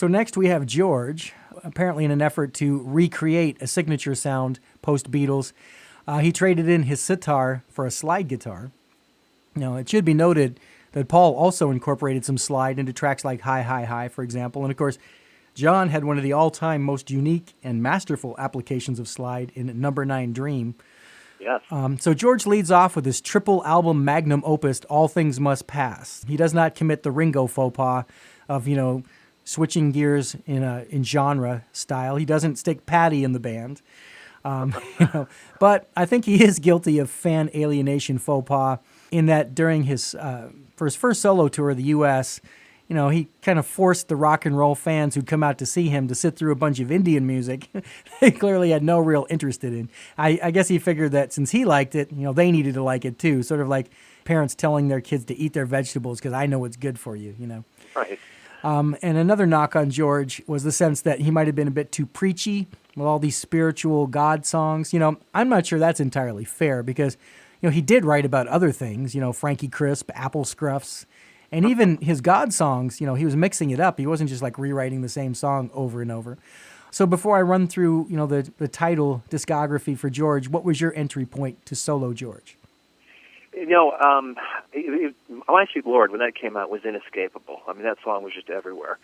So next we have George, apparently in an effort to recreate a signature sound post-Beatles. He traded in his sitar for a slide guitar. Now, it should be noted that Paul also incorporated some slide into tracks like Hi, Hi, Hi, for example. And of course, John had one of the all-time most unique and masterful applications of slide in Number 9 Dream. Yes. So George leads off with his triple album magnum opus, All Things Must Pass. He does not commit the Ringo faux pas of, switching gears in genre style. He doesn't stick Patty in the band. But I think he is guilty of fan alienation faux pas in that during for his first solo tour of the U.S., he kind of forced the rock and roll fans who'd come out to see him to sit through a bunch of Indian music they clearly had no real interest in. I guess he figured that since he liked it, they needed to like it too, sort of like parents telling their kids to eat their vegetables because I know what's good for you, Right. And another knock on George was the sense that he might have been a bit too preachy with all these spiritual God songs. I'm not sure that's entirely fair because, he did write about other things, Frankie Crisp, Apple Scruffs, and even his God songs, he was mixing it up. He wasn't just like rewriting the same song over and over. So before I run through, the title discography for George, what was your entry point to solo George? My Sweet Lord, when that came out, was inescapable. I mean, that song was just everywhere.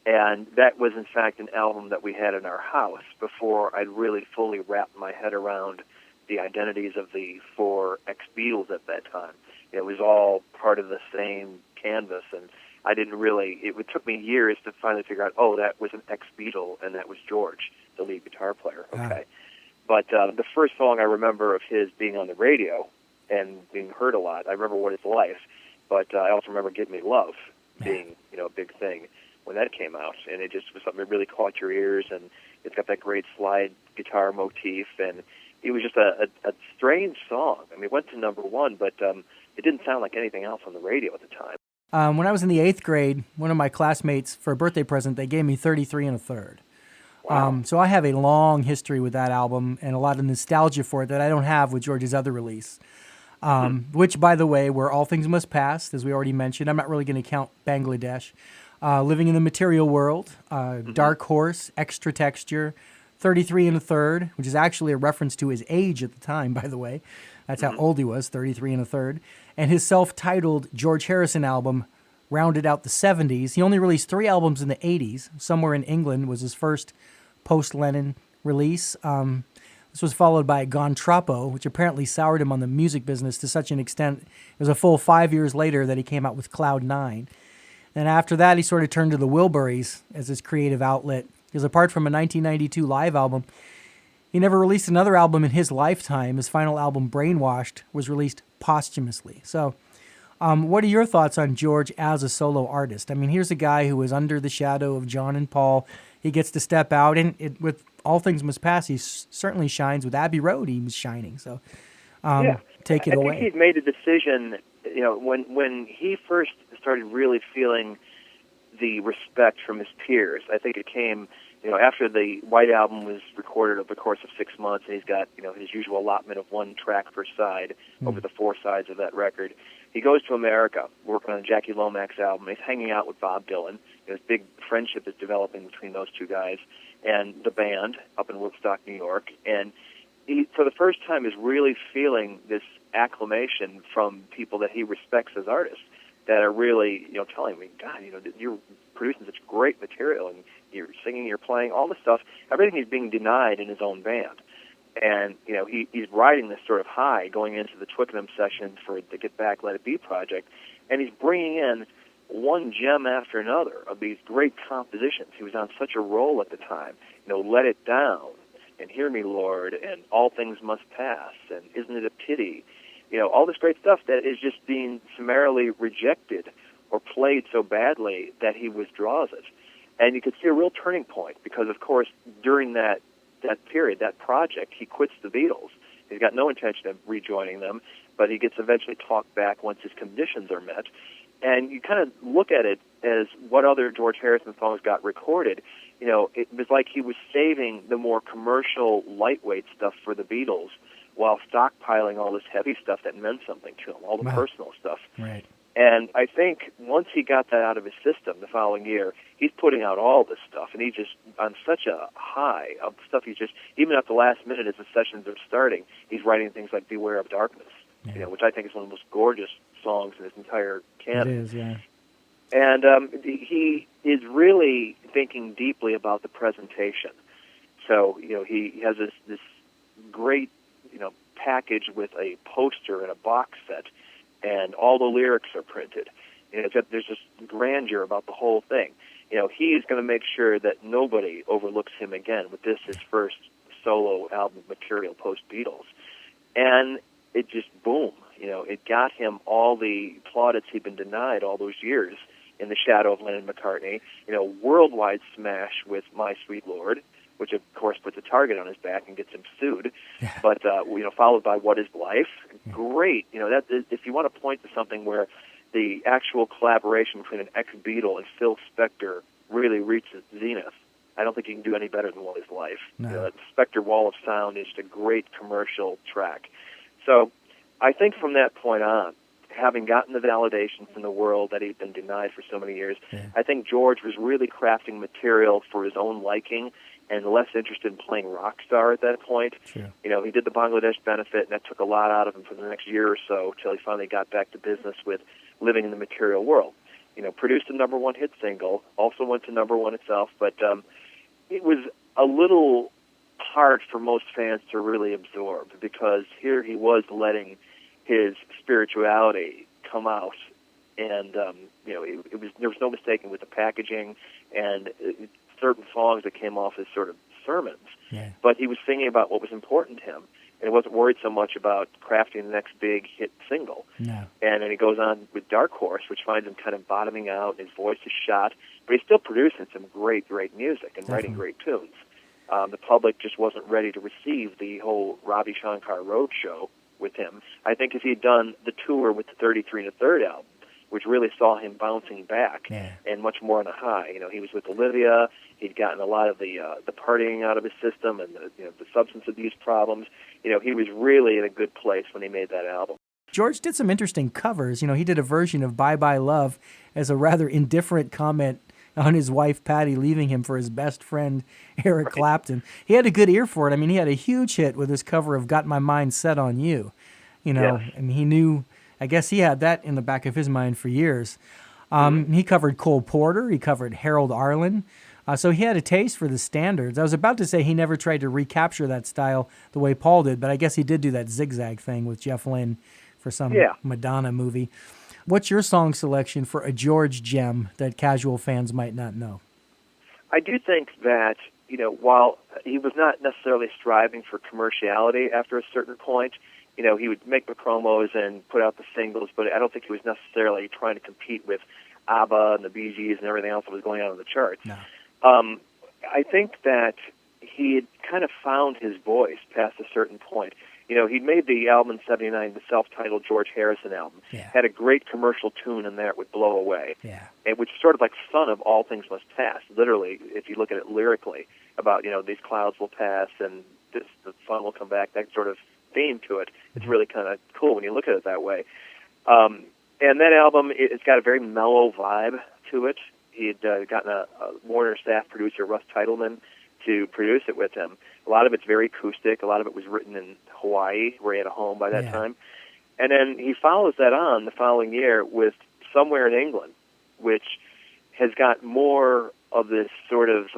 And that was, in fact, an album that we had in our house before I'd really fully wrapped my head around the identities of the four ex-Beatles at that time. It was all part of the same canvas, and I didn't really, it took me years to finally figure out, that was an ex-Beatle, and that was George, the lead guitar player. Okay. But the first song I remember of his being on the radio and being heard a lot, I remember What It's Life, but I also remember Give Me Love being, a big thing when that came out, and it just was something that really caught your ears, and it's got that great slide guitar motif, and it was just a strange song. I mean, it went to number one, but it didn't sound like anything else on the radio at the time. When I was in the 8th grade, one of my classmates, for a birthday present, they gave me 33 1/3. Wow. So I have a long history with that album and a lot of nostalgia for it that I don't have with George's other release, which, by the way, were All Things Must Pass, as we already mentioned. I'm not really going to count Bangladesh. Living in the Material World, Dark Horse, Extra Texture, 33 1/3, which is actually a reference to his age at the time, by the way. That's how old he was, 33 1/3. And his self-titled George Harrison album rounded out the 70s. He only released 3 albums in the 80s. Somewhere in England was his first post-Lennon release. This was followed by Gone Troppo, which apparently soured him on the music business to such an extent it was a full 5 years later that he came out with Cloud 9. And after that, he sort of turned to the Wilburys as his creative outlet. Because apart from a 1992 live album, he never released another album in his lifetime. His final album, Brainwashed, was released posthumously. So what are your thoughts on George as a solo artist? I mean, here's a guy who was under the shadow of John and Paul. He gets to step out, and with All Things Must Pass, he certainly shines. With Abbey Road, he was shining. So take it away. I think he'd made a decision, when he first started really feeling the respect from his peers. I think it came, after the White Album was recorded over the course of 6 months, and he's got, his usual allotment of one track per side over the 4 sides of that record. He goes to America, working on Jackie Lomax's album. He's hanging out with Bob Dylan. This big friendship is developing between those two guys and the band up in Woodstock, New York. And he, for the first time, is really feeling this acclamation from people that he respects as artists that are really, telling me, God, you're producing such great material, and you're singing, you're playing, all this stuff. Everything is being denied in his own band. And, he's riding this sort of high going into the Twickenham sessions for the Get Back, Let It Be project, and he's bringing in one gem after another of these great compositions. He was on such a roll at the time. Let It Down, and Hear Me, Lord, and All Things Must Pass, and Isn't It a Pity? All this great stuff that is just being summarily rejected or played so badly that he withdraws it. And you could see a real turning point because, of course, during that period, that project, he quits the Beatles. He's got no intention of rejoining them, but he gets eventually talked back once his conditions are met. And you kind of look at it as what other George Harrison songs got recorded. It was like he was saving the more commercial, lightweight stuff for the Beatles while stockpiling all this heavy stuff that meant something to him, all the personal stuff. Right. And I think once he got that out of his system the following year, he's putting out all this stuff, and he's just on such a high of stuff. He's just, even at the last minute as the sessions are starting, he's writing things like "Beware of Darkness," which I think is one of the most gorgeous songs in his entire canon. It is, yeah. And he is really thinking deeply about the presentation. So, he has this great, package with a poster and a box set, and all the lyrics are printed. There's just grandeur about the whole thing. He's going to make sure that nobody overlooks him again with this, his first solo album material post-Beatles. And it just, boom, it got him all the plaudits he'd been denied all those years in the shadow of Lennon and McCartney. Worldwide smash with My Sweet Lord, which of course puts a target on his back and gets him sued. But followed by What Is Life? Great. That if you want to point to something where the actual collaboration between an ex-Beatle and Phil Spector really reaches zenith, I don't think you can do any better than What Is Life. No. That Spector Wall of Sound is just a great commercial track. So I think from that point on, having gotten the validation from the world that he'd been denied for so many years, I think George was really crafting material for his own liking and less interested in playing rock star at that point. Sure. He did the Bangladesh benefit, and that took a lot out of him for the next year or so till he finally got back to business with living in the material world. Produced a number one hit single, also went to number one itself, but it was a little hard for most fans to really absorb, because here he was letting his spirituality come out, and there was no mistaking with the packaging and certain songs that came off as sort of sermons. Yeah. But he was singing about what was important to him, and he wasn't worried so much about crafting the next big hit single. No. And then he goes on with Dark Horse, which finds him kind of bottoming out, and his voice is shot, but he's still producing some great, great music and writing great tunes. The public just wasn't ready to receive the whole Ravi Shankar Roadshow with him. I think if he'd done the tour with the 33 1/3 album, which really saw him bouncing back and much more on a high. He was with Olivia. He'd gotten a lot of the partying out of his system and the substance abuse problems. He was really in a good place when he made that album. George did some interesting covers. He did a version of Bye Bye Love as a rather indifferent comment on his wife, Patty, leaving him for his best friend, Eric Clapton. He had a good ear for it. I mean, he had a huge hit with his cover of Got My Mind Set on You. And he knew, I guess he had that in the back of his mind for years. He covered Cole Porter. He covered Harold Arlen. So he had a taste for the standards. I was about to say he never tried to recapture that style the way Paul did, but I guess he did do that zigzag thing with Jeff Lynne for some Madonna movie. What's your song selection for a George gem that casual fans might not know? I do think that, while he was not necessarily striving for commerciality after a certain point, he would make the promos and put out the singles, but I don't think he was necessarily trying to compete with ABBA and the Bee Gees and everything else that was going on in the charts. No. I think that he had kind of found his voice past a certain point. He'd made the album in '79, the self-titled George Harrison album. Had a great commercial tune in there, it would blow away. And which is sort of like Son of All Things Must Pass, literally, if you look at it lyrically, about, these clouds will pass and the sun will come back, that sort of theme to it. It's really kind of cool when you look at it that way. And that album, it's got a very mellow vibe to it. He'd gotten a Warner staff producer, Russ Titleman, to produce it with him. A lot of it's very acoustic. A lot of it was written in Hawaii, where he had a home by that time. And then he follows that on the following year with Somewhere in England, which has got more of this sort of,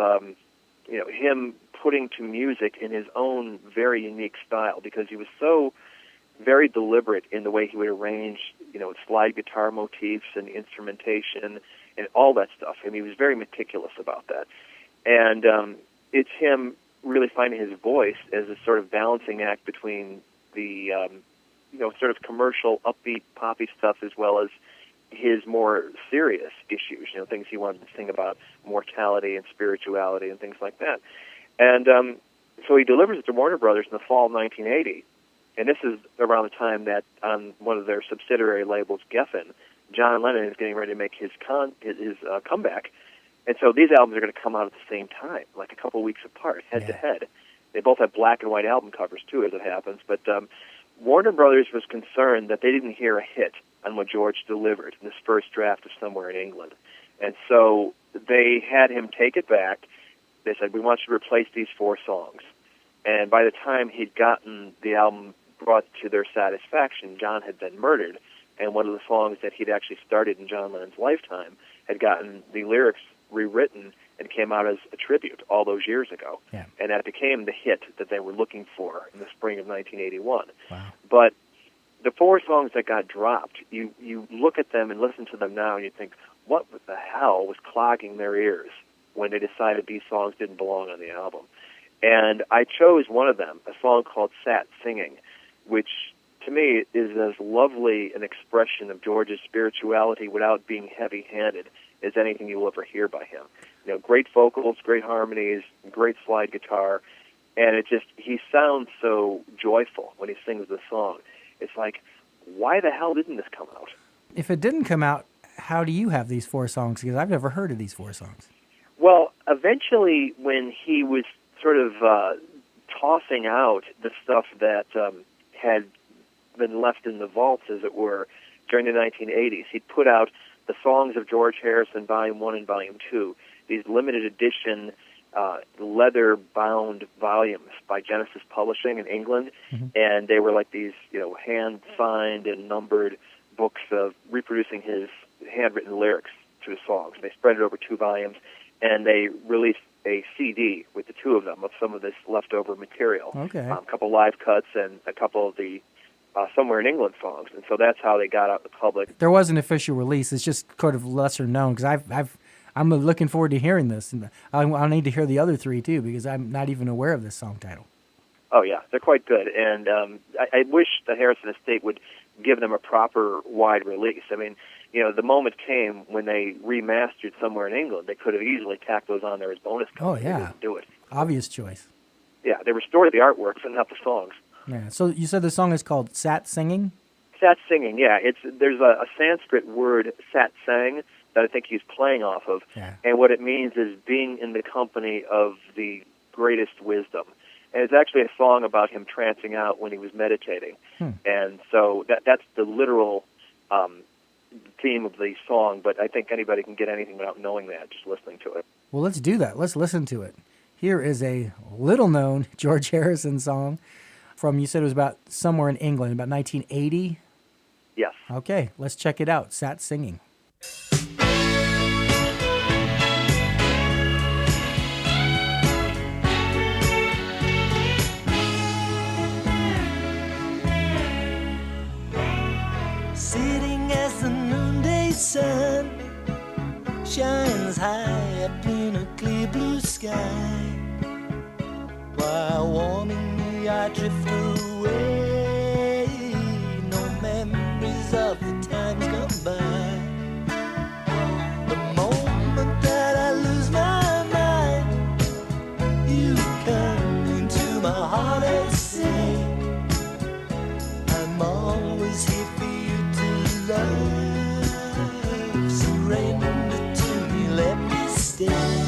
him putting to music in his own very unique style, because he was so very deliberate in the way he would arrange, slide guitar motifs and instrumentation and all that stuff. I mean, he was very meticulous about that. And it's him really finding his voice as a sort of balancing act between the, sort of commercial, upbeat, poppy stuff, as well as his more serious issues, things he wanted to sing about, mortality and spirituality and things like that. And so he delivers it to Warner Brothers in the fall of 1980. And this is around the time that on one of their subsidiary labels, Geffen, John Lennon is getting ready to make his comeback. And so these albums are going to come out at the same time, like a couple weeks apart, head to head. They both have black and white album covers, too, as it happens. But Warner Brothers was concerned that they didn't hear a hit on what George delivered in this first draft of Somewhere in England. And so they had him take it back. They said, we want you to replace these 4 songs. And by the time he'd gotten the album brought to their satisfaction, John had been murdered. And one of the songs that he'd actually started in John Lennon's lifetime had gotten the lyrics rewritten and came out as a tribute all those years ago. Yeah. And that became the hit that they were looking for in the spring of 1981. Wow. But the 4 songs that got dropped, you look at them and listen to them now and you think, what the hell was clogging their ears when they decided these songs didn't belong on the album? And I chose one of them, a song called Sat Singing, which to me is as lovely an expression of George's spirituality without being heavy-handed as anything you'll ever hear by him. You know, great vocals, great harmonies, great slide guitar, and he sounds so joyful when he sings the song. It's like, why the hell didn't this come out? If it didn't come out, how do you have these 4 songs? Because I've never heard of these 4 songs. Well, eventually when he was sort of tossing out the stuff that had been left in the vaults, as it were, during the 1980s, he put out the Songs of George Harrison, Volume 1 and Volume 2, these limited edition leather-bound volumes by Genesis Publishing in England, and they were like these, hand-signed and numbered books of reproducing his handwritten lyrics to the songs. They spread it over 2 volumes, and they released a CD with the 2 of them of some of this leftover material. Okay. A couple live cuts and a couple of the Somewhere in England songs, and so that's how they got out in the public. There was an official release. It's just kind of lesser known because I'm looking forward to hearing this, and I need to hear the other 3 too because I'm not even aware of this song title. Oh yeah, they're quite good, and I wish the Harrison estate would give them a proper wide release. I mean, the moment came when they remastered Somewhere in England. They could have easily tacked those on there as bonus content. Oh yeah, They didn't do it. Obvious choice. Yeah, they restored the artwork, but not the songs. Yeah. So you said the song is called Sat Singing? Sat Singing, yeah. There's a Sanskrit word, sat sang, that I think he's playing off of. Yeah. And what it means is being in the company of the greatest wisdom. And it's actually a song about him trancing out when he was meditating. And so that's the literal theme of the song, but I think anybody can get anything without knowing that, just listening to it. Well, let's do that. Let's listen to it. Here is a little-known George Harrison song from, you said it was about Somewhere in England, about 1980? Yes. Okay, let's check it out. Sat Singing. Sitting as the noonday sun shines high up in a clear blue sky, while warming me I drift away, no memories of the times gone by. The moment that I lose my mind, you come into my heart and say, I'm always here for you to love. Surrender to me, let me stay.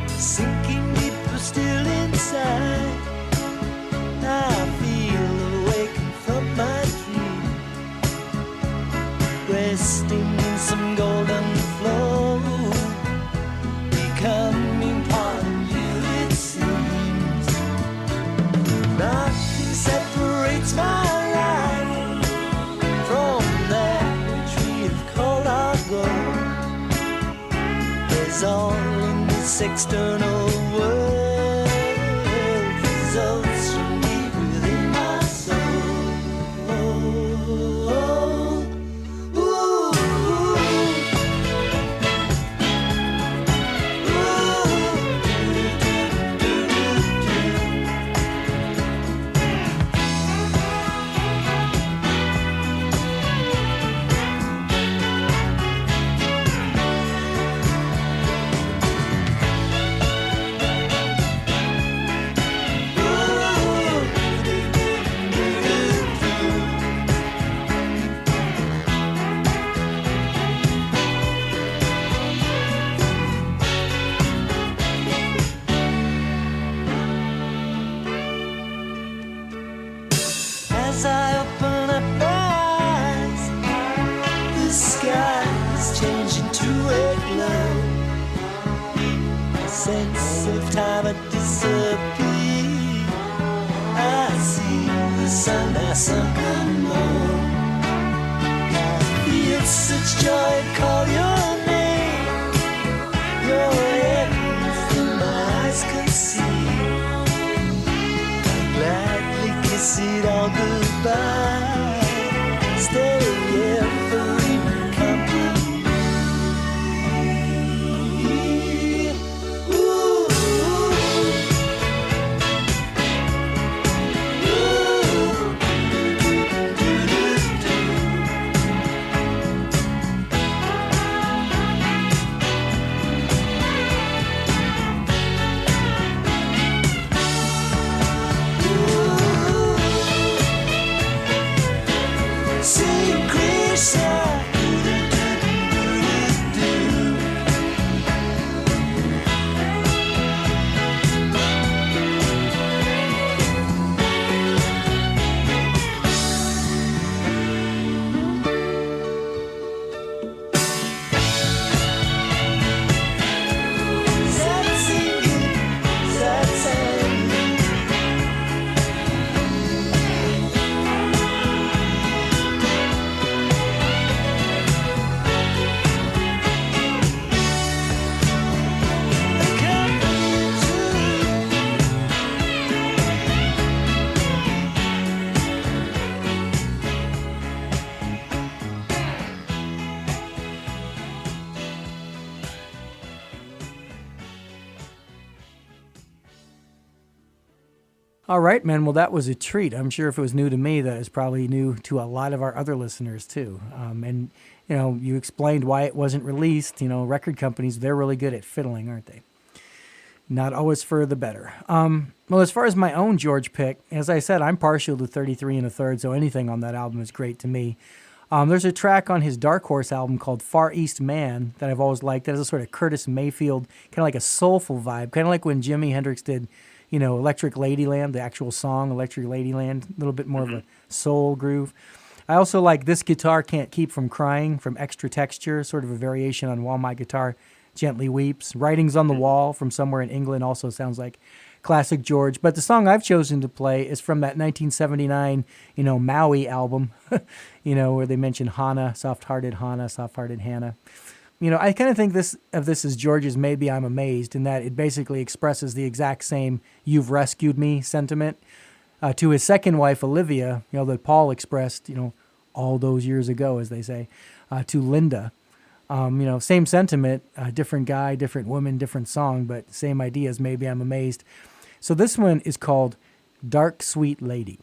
Sinking deeper still inside, I feel awakened from my dream, resting in some golden flow, becoming part of you it seems. Nothing separates my life from that retreat of cold hard gold. There's all in this external world results from deep within my soul. sense of time had disappeared. I see the sun has sunk more. I feel such joy, call your name. You're everything my eyes can see. I'd gladly kiss it all goodbye. Stay here for company. All right, man. Well, that was a treat. I'm sure if it was new to me, that is probably new to a lot of our other listeners too. And you explained why it wasn't released. Record companies, they're really good at fiddling, aren't they? Not always for the better. Well, as far as my own George pick, as I said, I'm partial to 33 1/3, so anything on that album is great to me. There's a track on his Dark Horse album called Far East Man that I've always liked. That has a sort of Curtis Mayfield, kind of like a soulful vibe, kind of like when Jimi Hendrix did, Electric Ladyland, the actual song, Electric Ladyland, a little bit more of a soul groove. I also like This Guitar Can't Keep From Crying from Extra Texture, sort of a variation on While My Guitar Gently Weeps. Writings on the Wall from Somewhere in England also sounds like classic George. But the song I've chosen to play is from that 1979, Maui album, where they mention Hannah, soft-hearted Hannah. I kind of think of this as George's Maybe I'm Amazed, in that it basically expresses the exact same "You've rescued me" sentiment to his second wife, Olivia, that Paul expressed, all those years ago, as they say, to Linda. Same sentiment, different guy, different woman, different song, but same idea as Maybe I'm Amazed. So this one is called Dark Sweet Lady.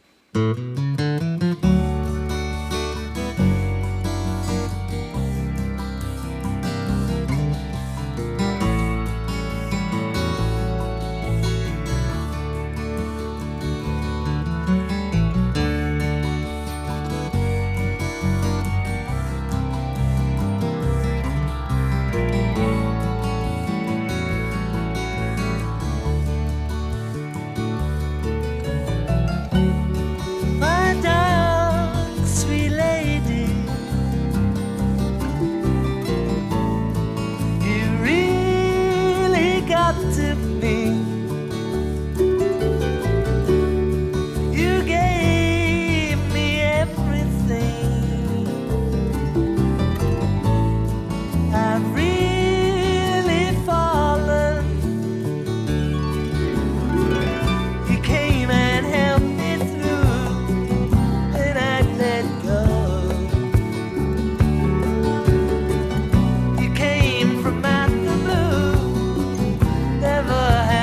Never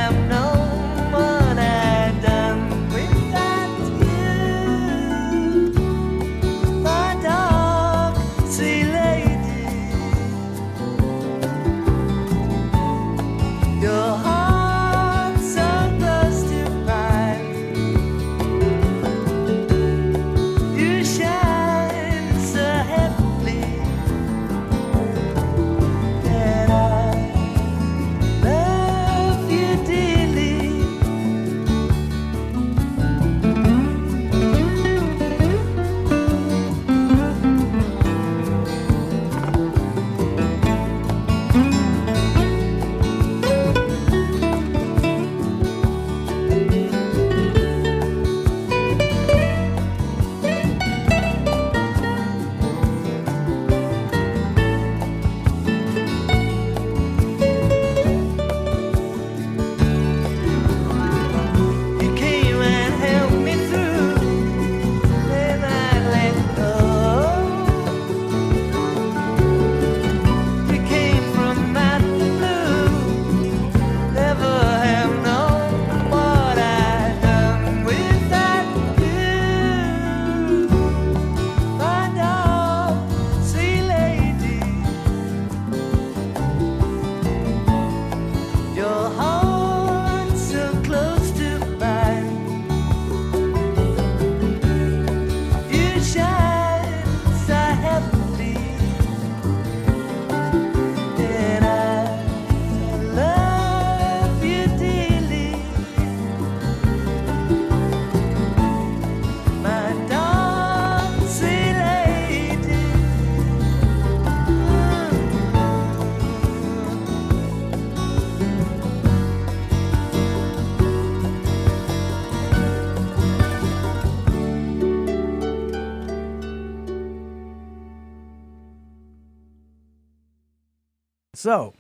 So,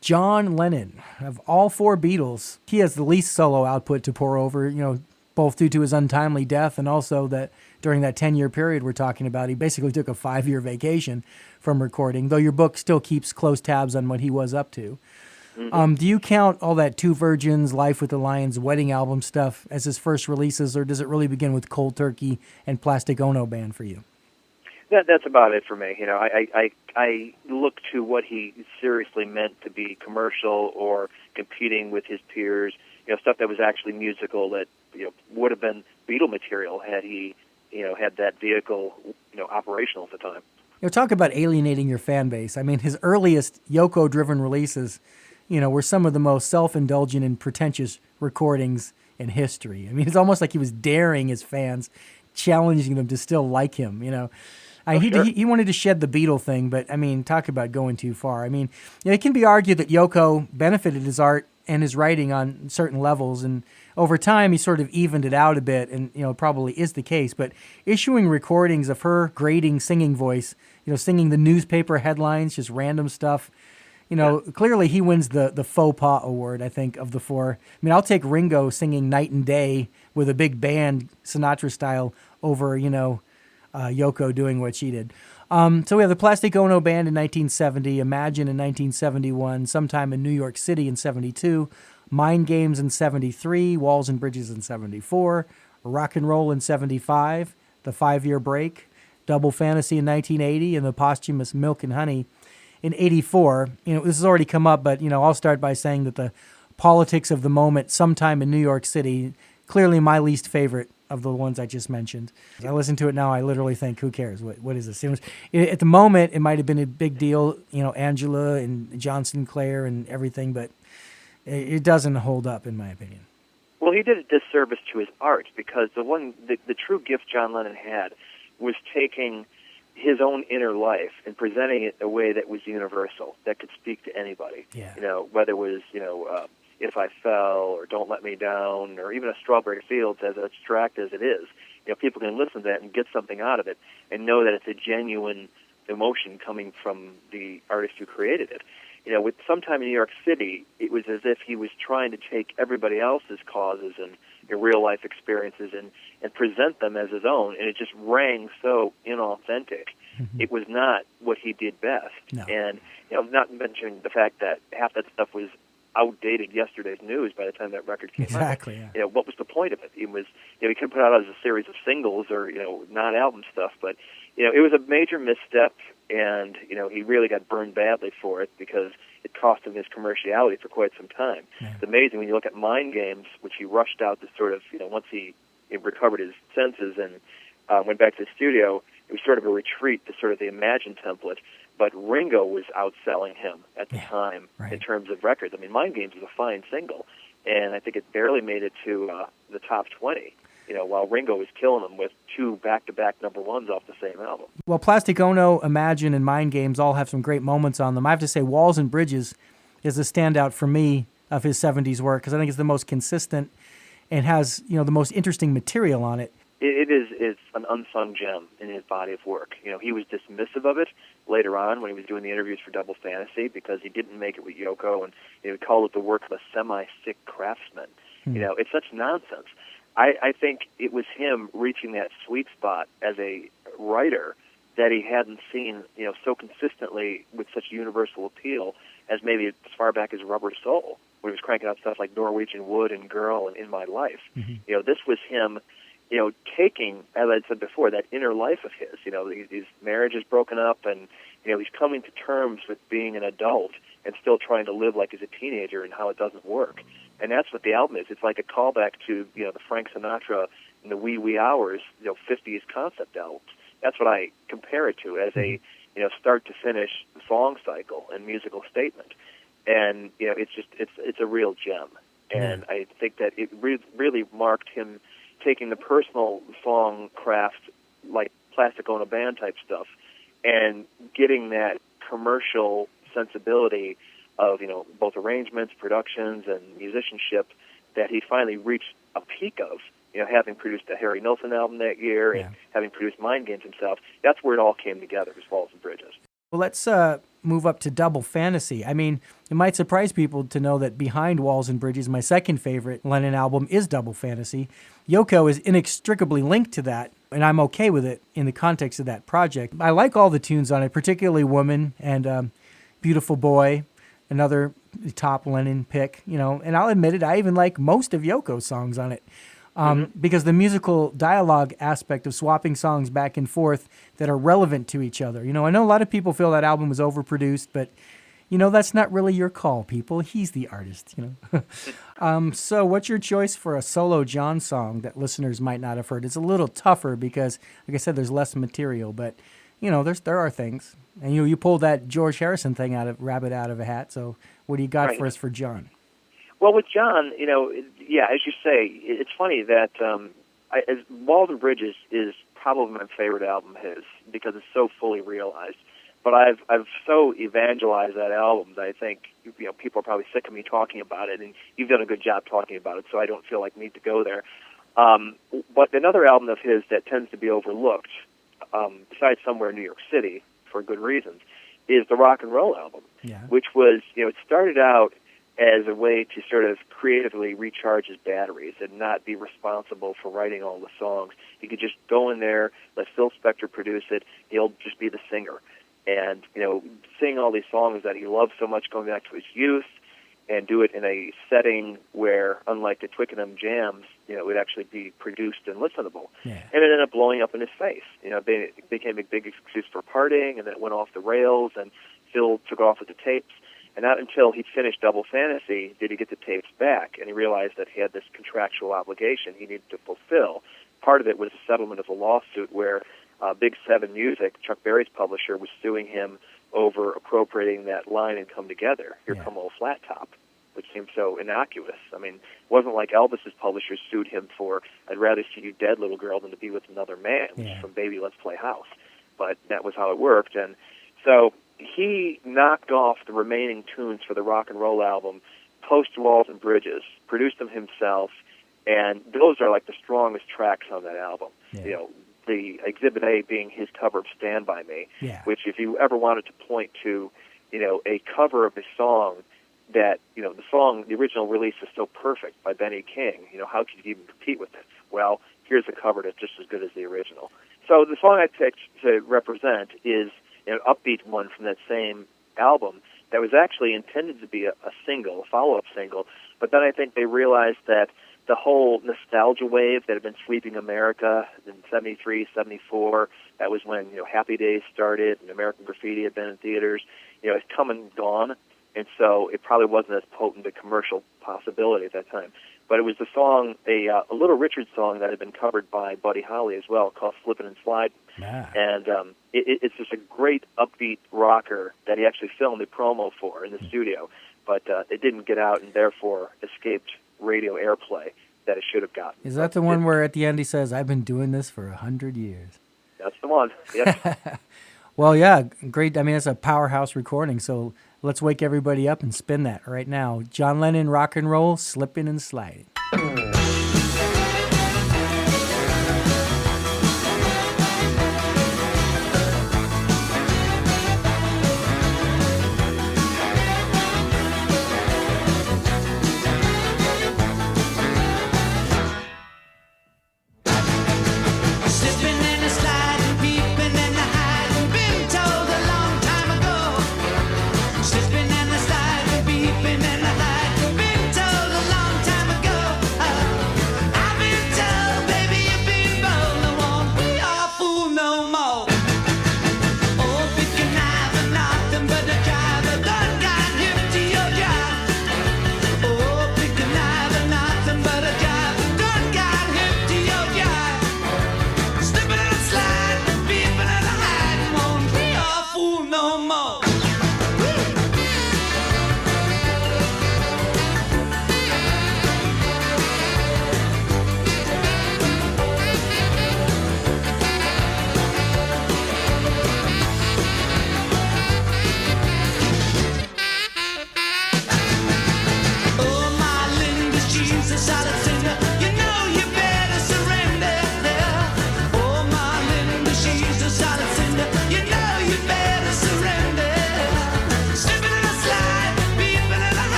John Lennon, of all four Beatles, he has the least solo output to pour over, both due to his untimely death and also that during that 10-year period we're talking about, he basically took a 5-year vacation from recording, though your book still keeps close tabs on what he was up to. Do you count all that Two Virgins, Life with the Lions, Wedding album stuff as his first releases, or does it really begin with Cold Turkey and Plastic Ono Band for you? That's about it for me. I look to what he seriously meant to be commercial or competing with his peers. Stuff that was actually musical that would have been Beatle material had he had that vehicle operational at the time. Talk about alienating your fan base. I mean, his earliest Yoko-driven releases, were some of the most self-indulgent and pretentious recordings in history. I mean, it's almost like he was daring his fans, challenging them to still like him. Sure. He wanted to shed the Beatle thing, but, I mean, talk about going too far. I mean, it can be argued that Yoko benefited his art and his writing on certain levels, and over time he sort of evened it out a bit, and, probably is the case. But issuing recordings of her grating singing voice, singing the newspaper headlines, just random stuff, clearly he wins the faux pas award, I think, of the four. I mean, I'll take Ringo singing Night and Day with a big band, Sinatra style, over, Yoko doing what she did. So we have the Plastic Ono Band in 1970, Imagine in 1971, Sometime in New York City in 72, Mind Games in 73, Walls and Bridges in 74, Rock and Roll in 75, The 5-Year Break, Double Fantasy in 1980, and the posthumous Milk and Honey in 84. This has already come up, but, I'll start by saying that the politics of the moment, Sometime in New York City, clearly my least favorite of the ones I just mentioned. As I listen to it now, I literally think, who cares? What is this? At the moment, it might have been a big deal, Angela and John Sinclair and everything, but it doesn't hold up, in my opinion. Well, he did a disservice to his art because the true gift John Lennon had was taking his own inner life and presenting it in a way that was universal, that could speak to anybody. Yeah. Whether it was, If I Fell or Don't Let Me Down or even A Strawberry Fields, as abstract as it is. People can listen to that and get something out of it and know that it's a genuine emotion coming from the artist who created it. With Sometime in New York City, it was as if he was trying to take everybody else's causes and real-life experiences and present them as his own, and it just rang so inauthentic. Mm-hmm. It was not what he did best. No. And, not mentioning the fact that half that stuff was outdated yesterday's news by the time that record came out. Exactly, yeah. What was the point of it? It was, he could put out as a series of singles or, not album stuff, but, it was a major misstep, and, he really got burned badly for it because it cost him his commerciality for quite some time. Yeah. It's amazing when you look at Mind Games, which he rushed out to sort of, once he recovered his senses and went back to the studio, it was sort of a retreat to sort of the Imagine template. But Ringo was outselling him at the time in terms of records. I mean, Mind Games was a fine single, and I think it barely made it to the top 20, while Ringo was killing them with 2 back-to-back number ones off the same album. Well, Plastic Ono, Imagine, and Mind Games all have some great moments on them. I have to say Walls and Bridges is a standout for me of his 70s work because I think it's the most consistent and has, the most interesting material on it. It's an unsung gem in his body of work. He was dismissive of it later on when he was doing the interviews for Double Fantasy because he didn't make it with Yoko, and he called it the work of a semi-sick craftsman. It's such nonsense. I think it was him reaching that sweet spot as a writer that he hadn't seen, so consistently with such universal appeal as maybe as far back as Rubber Soul, when he was cranking out stuff like Norwegian Wood and Girl and In My Life. Mm-hmm. This was him taking, as I said before, that inner life of his. His marriage is broken up, and he's coming to terms with being an adult and still trying to live like he's a teenager and how it doesn't work. And that's what the album is. It's like a callback to the Frank Sinatra and the Wee Wee Hours 50s concept albums. That's what I compare it to as a start to finish song cycle and musical statement. And it's a real gem. And I think that it really marked him taking the personal song craft, like Plastic Ono Band type stuff, and getting that commercial sensibility of both arrangements, productions, and musicianship that he finally reached a peak of. Having produced a Harry Nilsson album that year and having produced Mind Games himself, that's where it all came together, was Walls and Bridges. Well, let's move up to Double Fantasy. I mean, it might surprise people to know that Behind Walls and Bridges, my second favorite Lennon album, is Double Fantasy. Yoko is inextricably linked to that, and I'm okay with it in the context of that project. I like all the tunes on it, particularly Woman and Beautiful Boy, another top Lennon pick, you know, and I'll admit it, I even like most of Yoko's songs on it. Because the musical dialogue aspect of swapping songs back and forth that are relevant to each other. You know, I know a lot of people feel that album was overproduced, but, you know, that's not really your call, people. He's the artist, you know. So what's your choice for a solo John song that listeners might not have heard? It's a little tougher because, like I said, there's less material, but, you know, there are things. And you pulled that George Harrison thing rabbit out of a hat, so what do you got for us for John? Well, with John, you know, yeah, as you say, it's funny that Walls and Bridges is probably my favorite album of his because it's so fully realized. But I've so evangelized that album that I think, you know, people are probably sick of me talking about it, and you've done a good job talking about it, so I don't feel like I need to go there. But another album of his that tends to be overlooked, besides Somewhere in New York City, for good reasons, is the Rock and Roll album, which was, you know, it started out as a way to sort of creatively recharge his batteries and not be responsible for writing all the songs. He could just go in there, let Phil Spector produce it, he'll just be the singer. And, you know, sing all these songs that he loved so much going back to his youth and do it in a setting where, unlike the Twickenham jams, you know, it would actually be produced and listenable. Yeah. And it ended up blowing up in his face. You know, it became a big excuse for partying, and then it went off the rails, and Phil took off with the tapes. And not until he finished Double Fantasy did he get the tapes back, and he realized that he had this contractual obligation he needed to fulfill. Part of it was a settlement of a lawsuit where Big Seven Music, Chuck Berry's publisher, was suing him over appropriating that line and Come Together, Here Come Old Flat Top, which seemed so innocuous. I mean, it wasn't like Elvis's publishers sued him for I'd rather see you dead, little girl, than to be with another man, which is from Baby Let's Play House. But that was how it worked, and so he knocked off the remaining tunes for the Rock and Roll album, post Walls and Bridges, produced them himself, and those are like the strongest tracks on that album. You know, the Exhibit A being his cover of Stand By Me, which if you ever wanted to point to, you know, a cover of a song that, you know, the original release is so perfect by Benny King, you know, how could you even compete with it? Well, here's a cover that's just as good as the original. So the song I picked to represent is an upbeat one from that same album that was actually intended to be a single, a follow-up single, but then I think they realized that the whole nostalgia wave that had been sweeping America in 73, 74, that was when, you know, Happy Days started and American Graffiti had been in theaters, you know, it's come and gone, and so it probably wasn't as potent a commercial possibility at that time. But it was the song, a Little Richard song that had been covered by Buddy Holly as well, called Slippin' and Slidin'. And it's just a great upbeat rocker that he actually filmed a promo for in the studio, but it didn't get out and therefore escaped radio airplay that it should have gotten. Is that the one where at the end he says, I've been doing this for 100 years? That's the one, yes. Well, yeah, great. I mean, it's a powerhouse recording, so let's wake everybody up and spin that right now. John Lennon, Rock and Roll, Slippin' and Sliding. Slipping and the sliding, beeping and the hiding, been told a long time ago.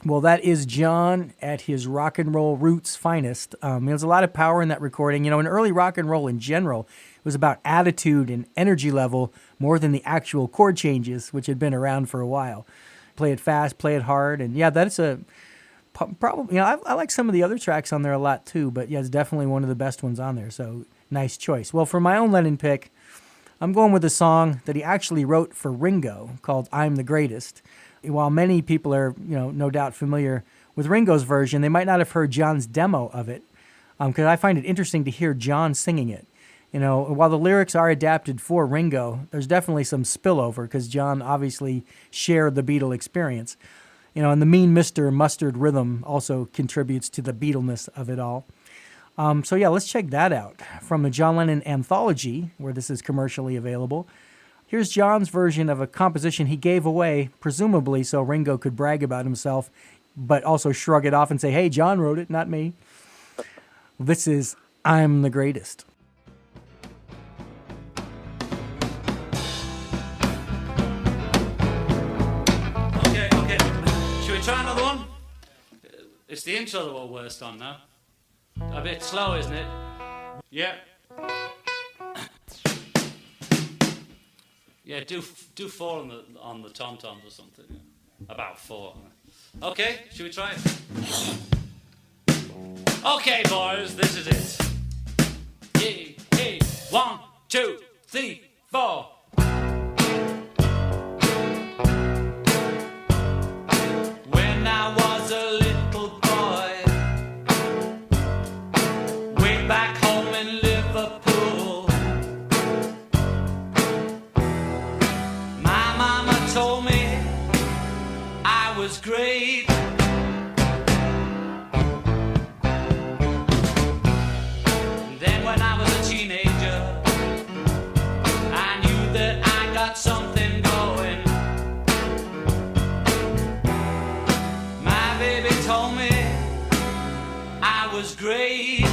Well, that is John at his rock and roll roots finest. There's a lot of power in that recording. In early rock and roll in general, it was about attitude and energy level more than the actual chord changes, which had been around for a while. Play it fast, play it hard, and yeah, that's a probably. I like some of the other tracks on there a lot too, but yeah, it's definitely one of the best ones on there. So nice choice. Well, for my own Lennon pick, I'm going with a song that he actually wrote for Ringo called "I'm the Greatest." While many people are, no doubt familiar with Ringo's version, they might not have heard John's demo of it, because I find it interesting to hear John singing it. While the lyrics are adapted for Ringo, there's definitely some spillover because John obviously shared the Beatle experience. And the Mean Mr. Mustard rhythm also contributes to the Beatleness of it all. So yeah, let's check that out. From the John Lennon Anthology, where this is commercially available, here's John's version of a composition he gave away, presumably so Ringo could brag about himself, but also shrug it off and say, hey, John wrote it, not me. This is I'm the Greatest. Okay. Should we try another one? It's the intro that we're worst on now. A bit slow, isn't it? Yeah. Yeah, do 4 on the tom-toms or something. Yeah. About 4. Okay, should we try it? Okay, boys, this is it. Hey, 1, 2, 3, 4. When I was a little boy, way back home in Liverpool, my mama told me I was great. Then when I was a teenager, I knew that I got something going. My baby told me I was great.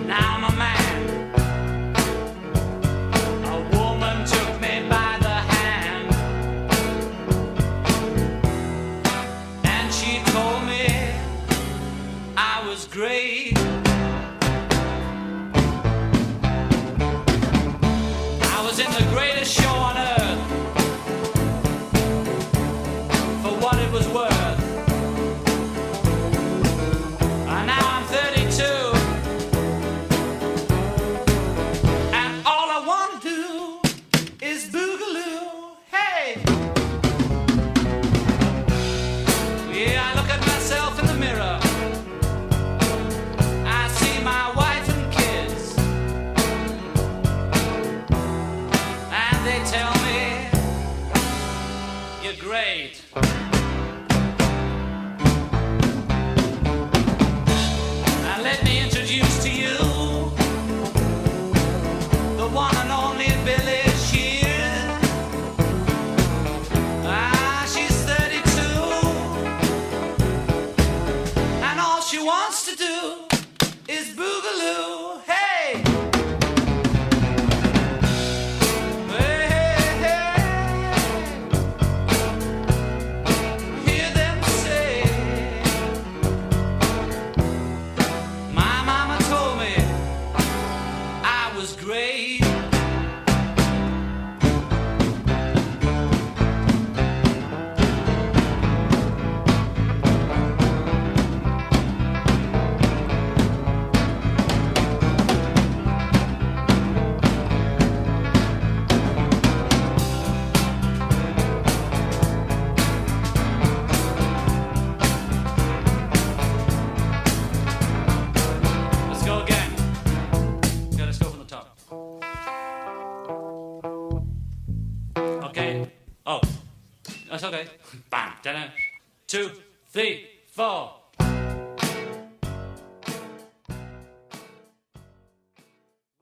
Now I'm a man. A woman took me by the hand, and she told me I was great. I was in the greatest show on earth, for what it was worth. And now I'm 32, and all I want to do is boogaloo. Hey! Yeah, I look at myself in the mirror. I see my wife and kids, and they tell me you're great. Now let me introduce to you the one and only Billy Shear. She's 32, and all she wants to do is boogaloo. Hey! Hey. Hear them say, my mama told me I was great. Let's go again. Okay, let's go from the top. Okay. Oh, that's okay. Bam, da 2, 3, 4.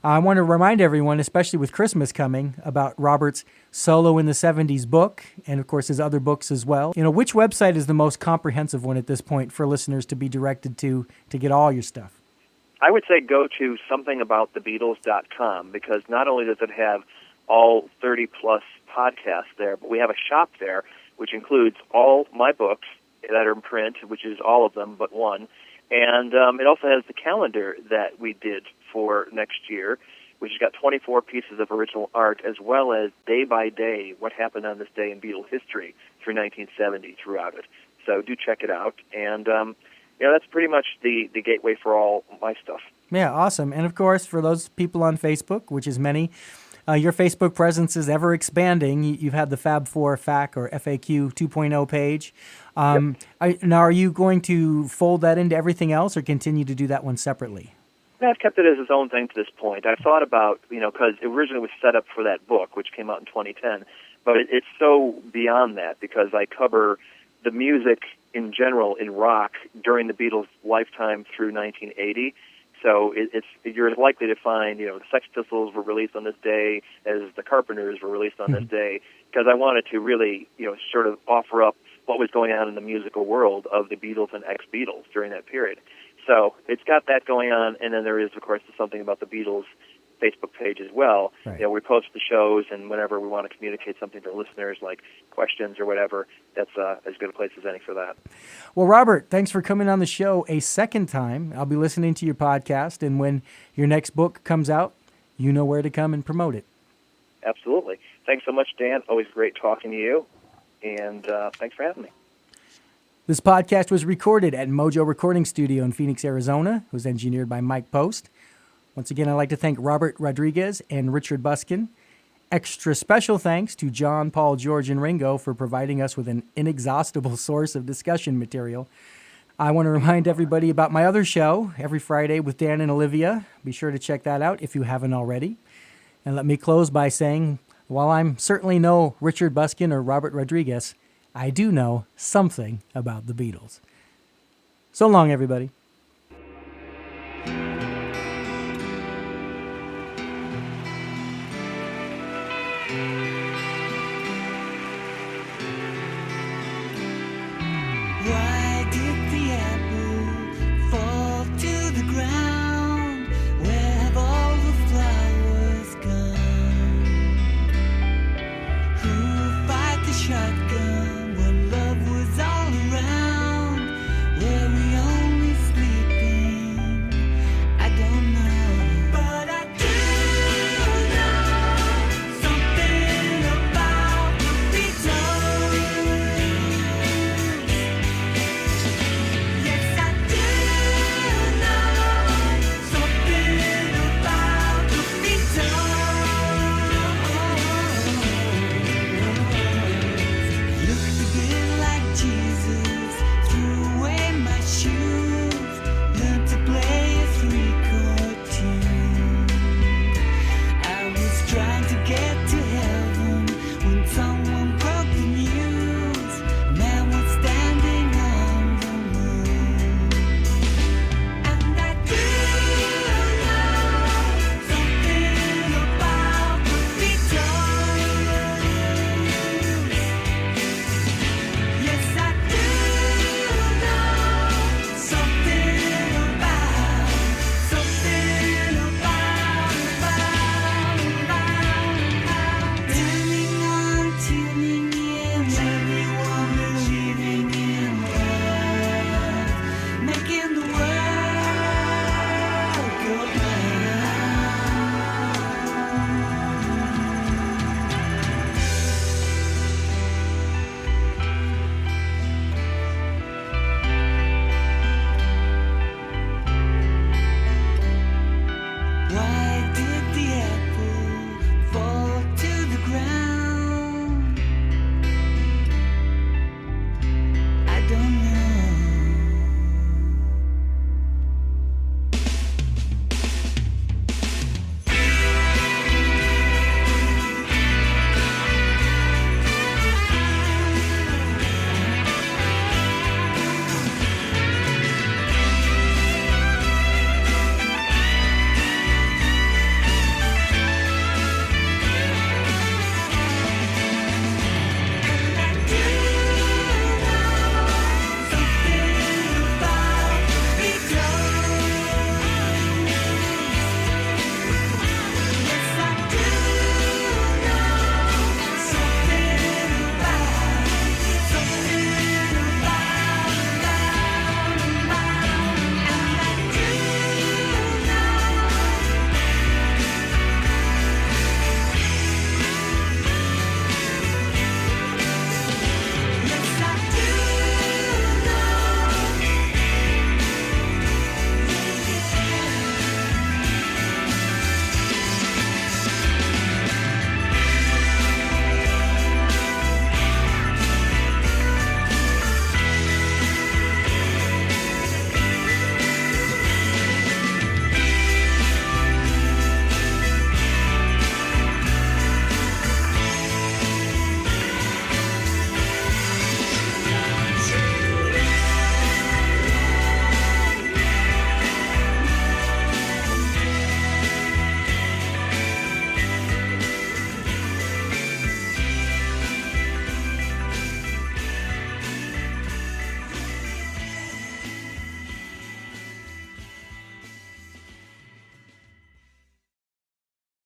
I want to remind everyone, especially with Christmas coming, about Robert's Solo in the 70s book, and of course his other books as well. Which website is the most comprehensive one at this point for listeners to be directed to get all your stuff? I would say go to somethingaboutthebeatles.com, because not only does it have all 30-plus podcasts there. But we have a shop there, which includes all my books that are in print, which is all of them but one. And it also has the calendar that we did for next year, which has got 24 pieces of original art, as well as day by day what happened on this day in Beatle history through 1970 throughout it. So do check it out. And, that's pretty much the gateway for all my stuff. Yeah, awesome. And of course, for those people on Facebook, which is many, your Facebook presence is ever expanding. You've had the Fab 4 FAQ or FAQ 2.0 page. Yep. Now, are you going to fold that into everything else or continue to do that one separately? I've kept it as its own thing to this point. I've thought about, because it originally was set up for that book, which came out in 2010, but it's so beyond that because I cover the music in general in rock during the Beatles' lifetime through 1980. So you're likely to find, the Sex Pistols were released on this day as the Carpenters were released on this day, because I wanted to really, sort of offer up what was going on in the musical world of the Beatles and ex-Beatles during that period. So it's got that going on, and then there is, of course, something about the Beatles Facebook page as well. Right. We post the shows, and whenever we want to communicate something to listeners, like questions or whatever, that's as good a place as any for that. Well, Robert, thanks for coming on the show a second time. I'll be listening to your podcast, and when your next book comes out, you know where to come and promote it. Absolutely. Thanks so much, Dan. Always great talking to you, and thanks for having me. This podcast was recorded at Mojo Recording Studio in Phoenix, Arizona. It was engineered by Mike Post. Once again, I'd like to thank Robert Rodriguez and Richard Buskin. Extra special thanks to John, Paul, George, and Ringo for providing us with an inexhaustible source of discussion material. I want to remind everybody about my other show, every Friday with Dan and Olivia. Be sure to check that out if you haven't already. And let me close by saying, while I'm certainly no Richard Buskin or Robert Rodriguez, I do know something about the Beatles. So long, everybody. Why did the apple fall to the ground? Where have all the flowers gone? Who fired the shotgun?